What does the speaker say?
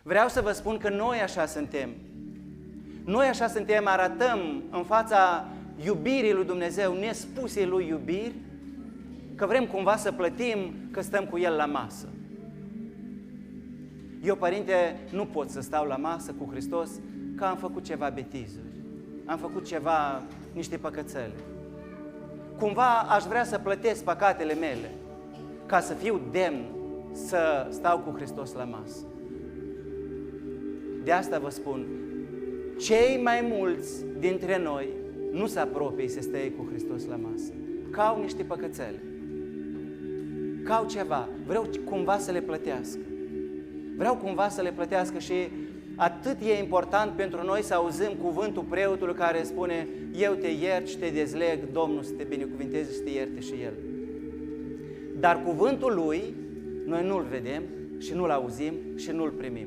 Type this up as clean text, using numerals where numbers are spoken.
Vreau să vă spun că noi așa suntem. Noi așa suntem, arătăm în fața iubirii lui Dumnezeu, nespusei lui iubiri, că vrem cumva să plătim că stăm cu El la masă. Eu, părinte, nu pot să stau la masă cu Hristos că am făcut ceva betizuri, am făcut ceva, niște păcățele. Cumva aș vrea să plătesc păcatele mele ca să fiu demn să stau cu Hristos la masă. De asta vă spun, cei mai mulți dintre noi nu se apropie să stea cu Hristos la masă. Cau niște păcățele, cau ceva, vreau cumva să le plătească. Vreau cumva să le plătească și atât e important pentru noi să auzim cuvântul preotului care spune: eu te iert și te dezleg, Domnul să te binecuvinteze și să te ierte și El. Dar cuvântul Lui noi nu-l vedem și nu-l auzim și nu-l primim.